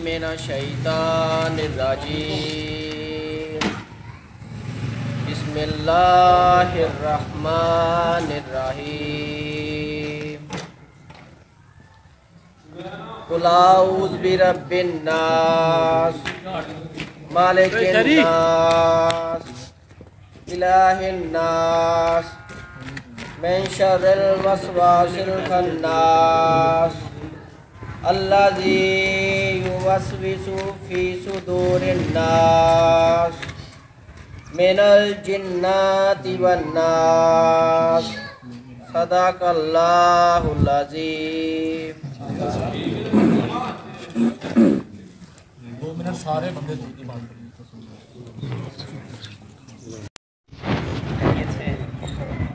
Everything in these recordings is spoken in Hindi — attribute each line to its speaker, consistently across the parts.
Speaker 1: मिनश्शैतानिर्रजीम। बिस्मिल्लाहिर्रहमानिर्रहीम। कुल औज़ु बिरब्बिन नास मालिकिन नास इलाहिन नास मिन शर्रिल वसवासिल खन्नास अल्लज़ी युवस्विसु फ़ी सुदूरिन नास मिनल जिन्नाति वन नास। सदाकल्लाहुल अज़ीम।
Speaker 2: सारे बंदे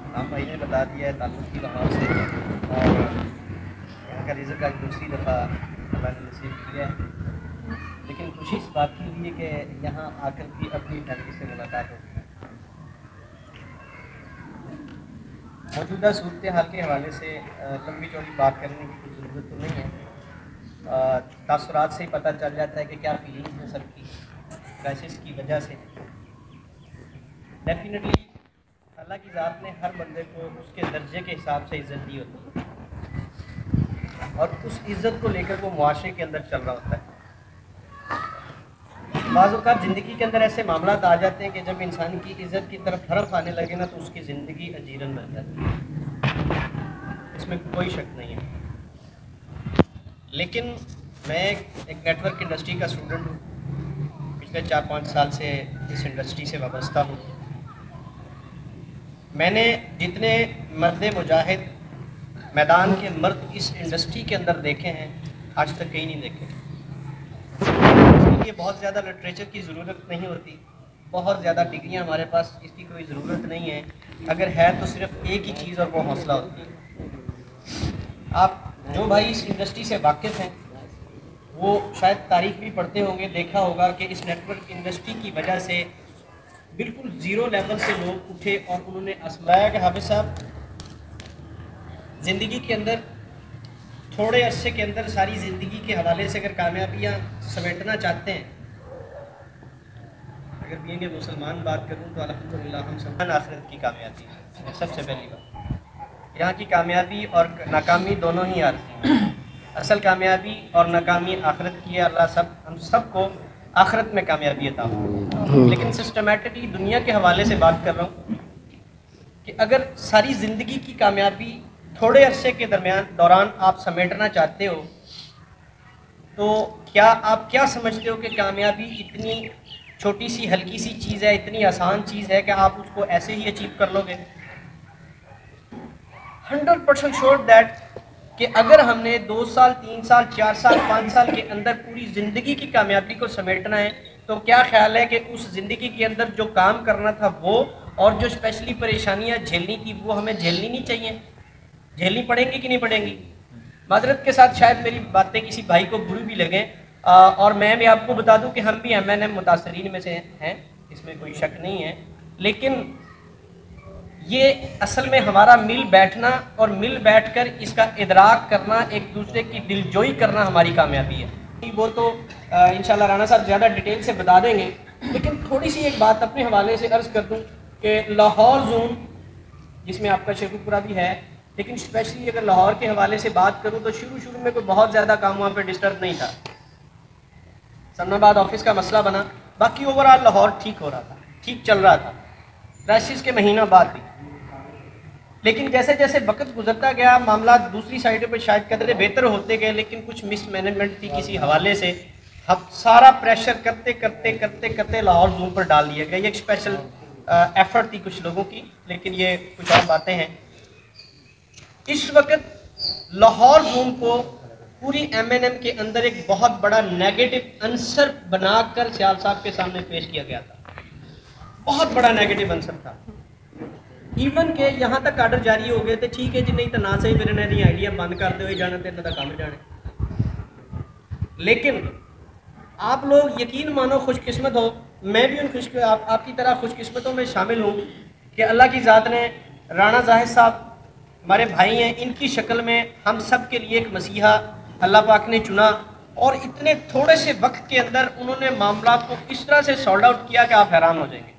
Speaker 1: आप भाई ने बता दिया है ताल्लुक़ की वहाँ से, और यहाँ का रिज़्क़ का दूसरी दफ़ा अल्लाह ने नसीब किया है। लेकिन खुशी इस बात की हुई है कि यहाँ आकर भी अपनी फैमिली से मुलाकात होगी। मौजूदा सूरत हाल के हवाले से लंबी चौड़ी बात करने की कोई ज़रूरत तो नहीं है। तासुरात से ही पता चल जाता है कि क्या फीलिंग है सबकी क्राइसिस की वजह से। डेफिनेटली अल्लाह की ज़ात ने हर बंदे को उसके दर्जे के हिसाब से इज़्ज़त दी होती है, और उस इज़्ज़त को लेकर वो मुआशरे के अंदर चल रहा होता है। बाज़ औक़ात ज़िंदगी के अंदर ऐसे मामलात आ जाते हैं कि जब इंसान की इज़्ज़त की तरफ हरफ आने लगे ना, तो उसकी ज़िंदगी अजीरन बन जाती है, इसमें कोई शक नहीं है। लेकिन मैं एक नेटवर्क इंडस्ट्री का स्टूडेंट हूँ, पिछले 4-5 साल से इस इंडस्ट्री से वाबस्ता हूँ। मैंने जितने मर्द मुजाहिद मैदान के मर्द इस इंडस्ट्री के अंदर देखे हैं, आज तक कहीं नहीं देखे। इसके लिए बहुत ज़्यादा लिटरेचर की ज़रूरत नहीं होती, बहुत ज़्यादा डिग्रियाँ हमारे पास इसकी कोई ज़रूरत नहीं है। अगर है तो सिर्फ एक ही चीज़, और वो हौसला होती है। आप जो भाई इस इंडस्ट्री से वाकिफ़ हैं वो शायद तारीख भी पढ़ते होंगे, देखा होगा कि इस नेटवर्क इंडस्ट्री की वजह से बिल्कुल ज़ीरो लेवल से लोग उठे और उन्होंने असलाया कि हाफिज़ साहब ज़िंदगी के अंदर थोड़े अरसे के अंदर सारी ज़िंदगी के हवाले से अगर कामयाबियाँ समेटना चाहते हैं, अगर बीइंग ए मुसलमान बात करूँ तो अल्हम्दुलिल्लाह हम सब आखिरत की कामयाबी है सबसे पहली बात। यहाँ की कामयाबी और नाकामी दोनों ही आती हैं। असल कामयाबी और नाकामी आखिरत की है। अल्लाह हम सबको आखिरत में कामयाबी अता हो। लेकिन सिस्टमेटिकली दुनिया के हवाले से बात कर रहा हूँ कि अगर सारी ज़िंदगी की कामयाबी थोड़े अरसे के दौरान आप समेटना चाहते हो, तो क्या आप क्या समझते हो कि कामयाबी इतनी छोटी सी हल्की सी चीज़ है, इतनी आसान चीज़ है कि आप उसको ऐसे ही अचीव कर लोगे? 100% श्योर दैट कि अगर हमने 2 साल, 3 साल, 4 साल, 5 साल के अंदर पूरी ज़िंदगी की कामयाबी को समेटना है, तो क्या ख्याल है कि उस ज़िंदगी के अंदर जो काम करना था वो, और जो स्पेशली परेशानियां झेलनी थी वो हमें झेलनी नहीं चाहिए? झेलनी पड़ेंगी कि नहीं पड़ेंगी? माजरत के साथ शायद मेरी बातें किसी भाई को बुरी भी लगें, और मैं भी आपको बता दूं कि हम भी MNM मुतासरीन में से हैं, इसमें कोई शक नहीं है। लेकिन ये असल में हमारा मिल बैठना और मिल बैठकर इसका इदराक करना, एक दूसरे की दिलजोई करना हमारी कामयाबी है। वो तो इंशाल्लाह राना साहब ज़्यादा डिटेल से बता देंगे। लेकिन थोड़ी सी एक बात अपने हवाले से अर्ज़ कर दूं कि लाहौर जोन, जिसमें आपका शेखुपुरा भी है, लेकिन स्पेशली अगर लाहौर के हवाले से बात करूं तो शुरू में कोई बहुत ज़्यादा काम वहाँ पे डिस्टर्ब नहीं था। सन्नाबाद ऑफिस का मसला बना, बाकी ओवरऑल लाहौर ठीक हो रहा था, ठीक चल रहा था, क्राइसिस के महीना बाद भी। लेकिन जैसे जैसे वक्त गुजरता गया, मामला दूसरी साइडों पर शायद कदरे बेहतर होते गए, लेकिन कुछ मिसमैनेजमेंट थी किसी हवाले से। हम सारा प्रेशर करते करते करते करते लाहौर जोन पर डाल दिया गया। ये एक स्पेशल एफर्ट थी कुछ लोगों की, लेकिन ये कुछ और बातें हैं। इस वक्त लाहौर जोन को पूरी MNM के अंदर एक बहुत बड़ा नेगेटिव आंसर बनाकर सियाल साहब के सामने पेश किया गया था। बहुत बड़ा नेगेटिव आंसर था। ईवन के यहाँ तक आर्डर जारी हो गए थे, ठीक है जी, नहीं तो ना सही मेरे नहीं आइडिया बंद कर दो, जाना तो इन्हों का काम जाने। लेकिन आप लोग यकीन मानो खुशकिस्मत हो, मैं भी उन आपकी तरह खुशकिस्मतों में शामिल हूँ कि अल्लाह की ज़ात ने राना जाहिद साहब हमारे भाई हैं, इनकी शक्ल में हम सब के लिए एक मसीहा अल्लाह पाक ने चुना, और इतने थोड़े से वक्त के अंदर उन्होंने मामला को इस तरह से सॉल्व आउट किया कि आप हैरान हो जाएंगे।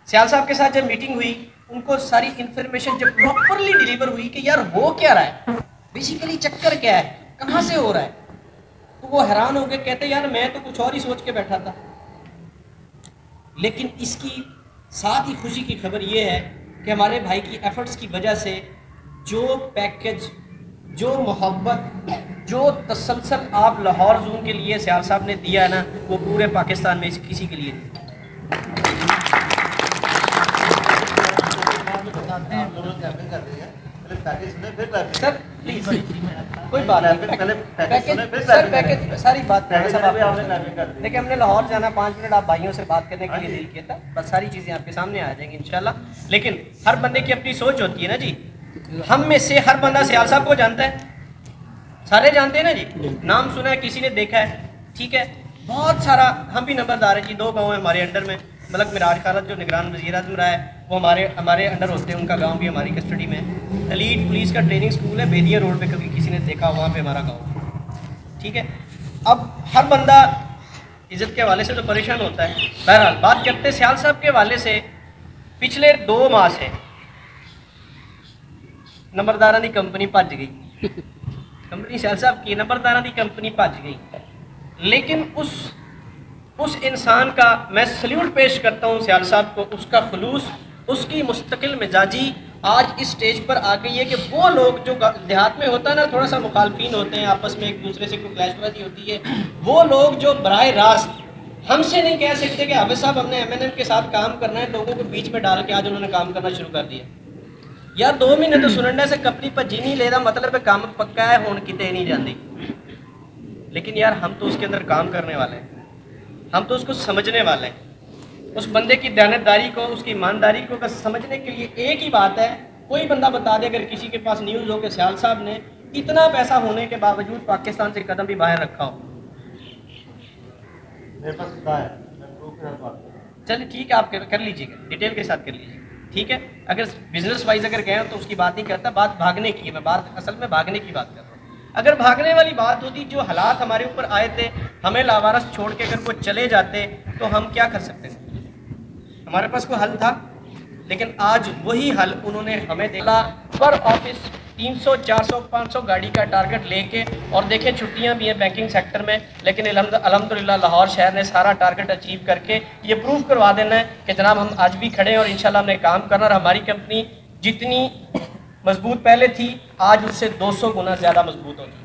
Speaker 1: सियाल साहब के साथ जब मीटिंग हुई, उनको सारी इंफॉर्मेशन जब प्रॉपरली डिलीवर हुई कि यार हो क्या रहा है, बेसिकली चक्कर क्या है, कहाँ से हो रहा है, तो वो हैरान हो गए। कहते यार मैं तो कुछ और ही सोच के बैठा था। लेकिन इसकी साथ ही खुशी की खबर ये है कि हमारे भाई की एफर्ट्स की वजह से जो पैकेज, जो मोहब्बत, जो तसलसल आप लाहौर जोन के लिए सियाल साहब ने दिया है ना, वो पूरे पाकिस्तान में किसी के लिए नहीं। सर प्लीज कोई बात नहीं, सर पैकेज सारी बात देखिए, हमने लाहौर जाना 5 मिनट आप भाइयों से बात करने के लिए दिल किया था, बस सारी चीज़ें आपके सामने आ जाएंगी इंशाल्लाह। लेकिन हर बंदे की अपनी सोच होती है ना जी। हम में से हर बंदा सियाल साहब को जानता है, सारे जानते हैं ना जी, नाम सुना है, किसी ने देखा है, ठीक है। बहुत सारा हम भी नंबरदार हैं जी, 2 गाँव है हमारे अंडर में। मलक मिराज खालद जो निगरान वज़ीर आज़म रहा है वो हमारे अंडर होते हैं, उनका गांव भी हमारी कस्टडी में है। एलीट पुलिस का ट्रेनिंग स्कूल है बेदिया रोड पे, कभी किसी ने देखा वहाँ पे हमारा गांव, ठीक है। अब हर बंदा इज़्ज़त के हवाले से तो परेशान होता है। बहरहाल बात करते सियाल साहब के हवाले से, पिछले 2 माह से नंबरदारा की कंपनी भज गई, कंपनी सियाल साहब की नंबरदारा की कंपनी भज गई। लेकिन उस इंसान का मैं सल्यूट पेश करता हूँ सियाल साहब को, उसका खुलूस, उसकी मुस्तकिल मिजाजी आज इस स्टेज पर आ गई है कि वो लोग जो देहात में होता है ना, थोड़ा सा मुखालफिन होते हैं, आपस में एक दूसरे से कोई क्लैशबाजी होती है, वो लोग जो बराह रास्त हमसे नहीं कह सकते कि हाफिज साहब हमने MNM के साथ काम करना है, लोगों को बीच में डाल के आज उन्होंने काम करना शुरू कर दिया। यार 2 महीने तो सुनने से कपड़ी भजी नहीं लेदा, मतलब काम पक्का है, हुण किते नहीं जाती। लेकिन यार हम तो उसके अंदर काम करने वाले हैं, हम तो उसको समझने वाले हैं। उस बंदे की दयानतदारी को, उसकी ईमानदारी को बस समझने के लिए एक ही बात है, कोई बंदा बता दे अगर किसी के पास न्यूज़ हो कि सियाल साहब ने इतना पैसा होने के बावजूद पाकिस्तान से कदम भी बाहर रखा हो। मेरे पास चलिए ठीक है, आप कर लीजिएगा, डिटेल के साथ कर लीजिएगा, ठीक है। अगर बिजनेस वाइज अगर गए तो उसकी बात नहीं करता, बात भागने की है, मैं बात असल में भागने की बात कर रहा हूँ। अगर भागने वाली बात होती, जो हालात हमारे ऊपर आए थे, हमें लावारस छोड़ के अगर वो चले जाते तो हम क्या कर सकते थे, हमारे पास कोई हल था। लेकिन आज वही हल उन्होंने हमें दिला। पर ऑफिस 300, 400, 500 गाड़ी का टारगेट लेके, और देखें छुट्टियां भी हैं बैंकिंग सेक्टर में, लेकिन अल्हम्दुलिल्लाह लाहौर शहर ने सारा टारगेट अचीव करके ये प्रूव करवा देना है कि जनाब हम आज भी खड़े हैं और इंशाल्लाह हमने काम करना। और हमारी कंपनी जितनी मजबूत पहले थी, आज उससे 200 गुना ज़्यादा मजबूत होगी,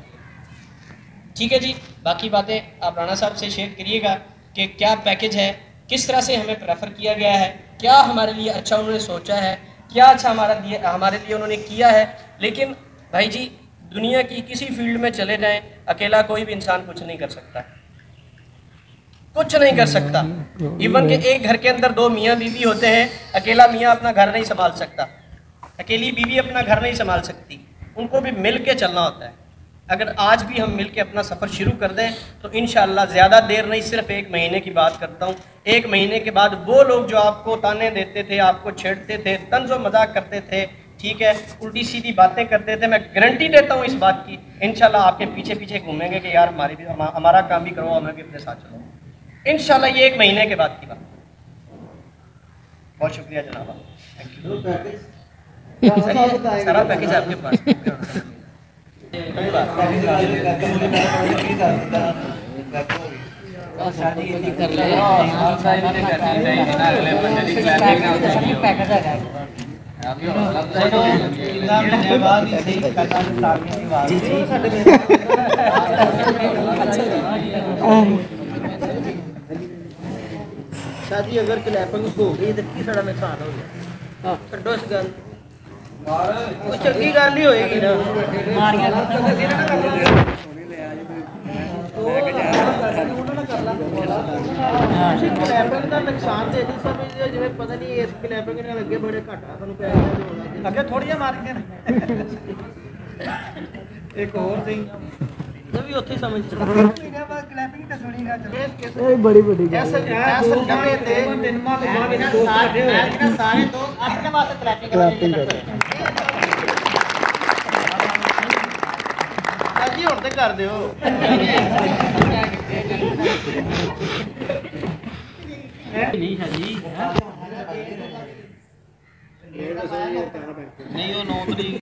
Speaker 1: ठीक है जी। बाकी बातें आप राणा साहब से शेयर करिएगा कि क्या पैकेज है, किस तरह से हमें प्रेफर किया गया है, क्या हमारे लिए अच्छा उन्होंने सोचा है, क्या अच्छा हमारे लिए उन्होंने किया है। लेकिन भाई जी, दुनिया की किसी फील्ड में चले जाएं, अकेला कोई भी इंसान कुछ नहीं कर सकता, कुछ नहीं कर सकता। इवन के एक घर के अंदर 2 मियाँ बीवी होते हैं, अकेला मियाँ अपना घर नहीं संभाल सकता, अकेली बीवी अपना घर नहीं संभाल सकती, उनको भी मिल के चलना होता है। अगर आज भी हम मिल के अपना सफ़र शुरू कर दें तो इंशाअल्लाह ज़्यादा देर नहीं, सिर्फ 1 महीने की बात करता हूँ, 1 महीने के बाद वो लोग जो आपको ताने देते थे, आपको छेड़ते थे, तंज़ो मजाक करते थे, ठीक है, उल्टी सीधी बातें करते थे, मैं गारंटी देता हूँ इस बात की, इंशाल्लाह आपके पीछे पीछे घूमेंगे कि यार हमारा काम भी करो, हमें भी अपने साथ चलो। इंशाल्लाह ये 1 महीने के बाद की बात। बहुत शुक्रिया जनाब, थैंक यू। सारा पैकेज आपके पास। शादी अगर क्लैपिंग हो गई तो की साड़ा नुकसान हो गया, छड्डो इस गल, चंगी गल ही होएगी ना। क्लैपिंग का नुकसान तो नहीं समझते जिवें पता नहीं इस क्लैपिंग नाल अगे बड़े घाटा तुहानूं पैसे अगे थोड़ियां मारेंगे एक और सही तो भी उत्थे समझ क्लैपिंग तो सुनी ना चलो बड़ी बड़ी ऐसे जमे थे 3 माह के बाद इन्हां सारे दोस्त अपने वास्ते क्लैपिंग करते हैं जी।
Speaker 2: ਮਾਫ ਤੇ ਕਰ ਦਿਓ।
Speaker 3: ਨਹੀਂ ਸਾਜੀ ਨਹੀਂ ਉਹ 9 ਤਰੀਕ